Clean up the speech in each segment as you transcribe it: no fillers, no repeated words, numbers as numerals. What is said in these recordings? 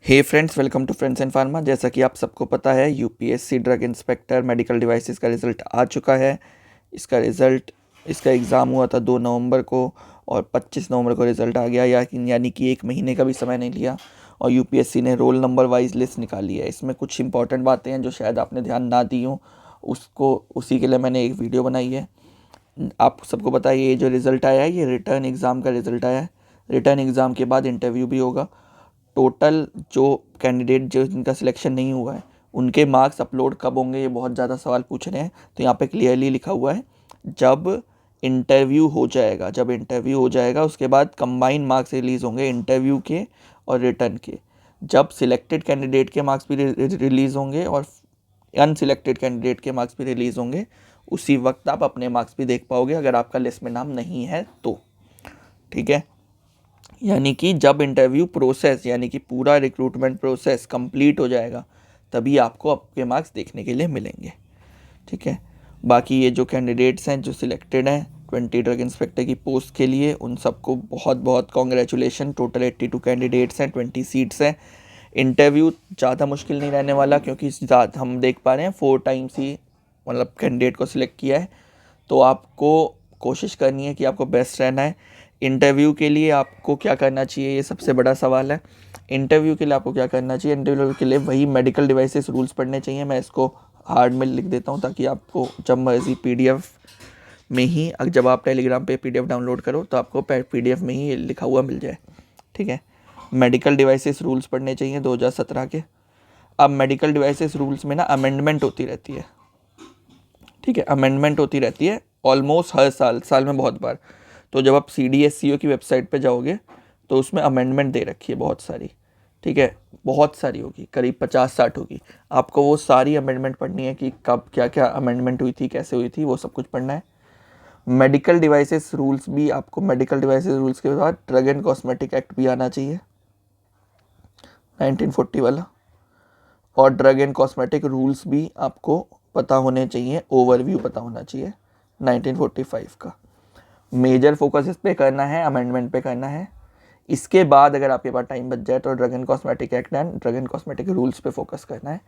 Hey friends, welcome to friends and pharma. जैसा कि आप सबको पता है, UPSC drug inspector medical devices का रिज़ल्ट आ चुका है। इसका एग्ज़ाम हुआ था 2 नवंबर को और 25 नवंबर को रिज़ल्ट आ गया, यानी कि 1 महीने का भी समय नहीं लिया। और यूपीएससी ने रोल नंबर वाइज लिस्ट निकाली है। इसमें कुछ इंपॉर्टेंट बातें हैं जो शायद आपने ध्यान ना दी हो, उसी के लिए मैंने एक वीडियो बनाई है। आप सबको पता है, ये जो रिज़ल्ट आया है ये रिटर्न एग्ज़ाम का रिज़ल्ट आया है। रिटर्न एग्ज़ाम के बाद इंटरव्यू भी होगा। टोटल जो कैंडिडेट जिनका सिलेक्शन नहीं हुआ है उनके मार्क्स अपलोड कब होंगे, ये बहुत ज़्यादा सवाल पूछ रहे हैं। तो यहाँ पे क्लियरली लिखा हुआ है, जब इंटरव्यू हो जाएगा उसके बाद कंबाइन मार्क्स रिलीज़ होंगे, इंटरव्यू के और रिटर्न के। जब सिलेक्टेड कैंडिडेट के मार्क्स भी रिलीज़ होंगे और अनसिलेक्टेड कैंडिडेट के मार्क्स भी रिलीज़ होंगे, उसी वक्त आप अपने मार्क्स भी देख पाओगे अगर आपका लिस्ट में नाम नहीं है तो। ठीक है, यानी कि जब इंटरव्यू प्रोसेस यानी कि पूरा रिक्रूटमेंट प्रोसेस कंप्लीट हो जाएगा तभी आपको आपके मार्क्स देखने के लिए मिलेंगे। ठीक है, बाकी ये जो कैंडिडेट्स हैं जो सिलेक्टेड हैं 20 ड्रग इंस्पेक्टर की पोस्ट के लिए, उन सबको बहुत बहुत कॉन्ग्रेचुलेशन। टोटल 82 कैंडिडेट्स हैं, 20 सीट्स हैं। इंटरव्यू ज़्यादा मुश्किल नहीं रहने वाला, क्योंकि हम देख पा रहे हैं 4 टाइम्स ही मतलब कैंडिडेट को सिलेक्ट किया है। तो आपको कोशिश करनी है कि आपको बेस्ट रहना है। इंटरव्यू के लिए आपको क्या करना चाहिए, ये सबसे बड़ा सवाल है। इंटरव्यू के लिए आपको क्या करना चाहिए, इंटरव्यू के लिए वही मेडिकल डिवाइसेस रूल्स पढ़ने चाहिए। मैं इसको हार्ड में लिख देता हूँ ताकि आपको जब मर्जी पीडीएफ में ही, जब आप टेलीग्राम पे पीडीएफ डाउनलोड करो तो आपको पीडीएफ में ही लिखा हुआ मिल जाए। ठीक है, मेडिकल डिवाइसेस रूल्स पढ़ने चाहिए 2017 के। अब मेडिकल डिवाइसेस रूल्स में ना अमेंडमेंट होती रहती है। ठीक है, अमेंडमेंट होती रहती है ऑलमोस्ट हर साल में बहुत बार। तो जब आप CDSCO की वेबसाइट पे जाओगे तो उसमें अमेंडमेंट दे रखी है बहुत सारी। ठीक है, बहुत सारी होगी, करीब 50-60 होगी। आपको वो सारी अमेंडमेंट पढ़नी है कि कब क्या क्या अमेंडमेंट हुई थी, कैसे हुई थी, वो सब कुछ पढ़ना है। मेडिकल डिवाइसेस रूल्स भी आपको, मेडिकल डिवाइसेस रूल्स के बाद ड्रग एंड कॉस्मेटिक एक्ट भी आना चाहिए 1940 वाला। और ड्रग एंड कॉस्मेटिक रूल्स भी आपको पता होने चाहिए, ओवरव्यू पता होना चाहिए 1945 का। मेजर फोकस इस पे करना है, अमेंडमेंट पे करना है। इसके बाद अगर आपके पास टाइम बच जाए तो drug and cosmetic act and drug and cosmetic rules पे फोकस करना है।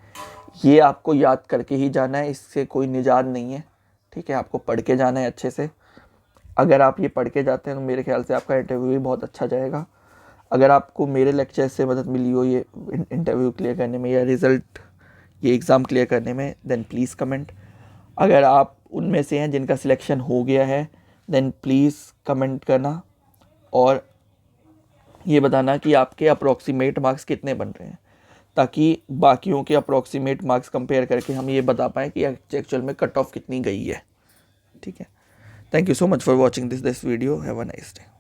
ये आपको याद करके ही जाना है, इससे कोई निजात नहीं है। ठीक है, आपको पढ़ के जाना है अच्छे से। अगर आप ये पढ़ के जाते हैं तो मेरे ख्याल से आपका इंटरव्यू भी बहुत अच्छा जाएगा। अगर आपको मेरे लेक्चर से मदद मिली हो ये इंटरव्यू क्लियर करने में या ये एग्ज़ाम क्लियर करने में, देन प्लीज़ कमेंट। अगर आप उनमें से हैं जिनका सिलेक्शन हो गया है, देन प्लीज़ कमेंट करना और ये बताना कि आपके अप्रॉक्सीमेट मार्क्स कितने बन रहे हैं, ताकि बाकियों के अप्रॉक्सीमेट मार्क्स कंपेयर करके हम ये बता पाएँ कि एक्चुअल में कट ऑफ कितनी गई है। ठीक है, thank you so much for watching this video. Have a nice day.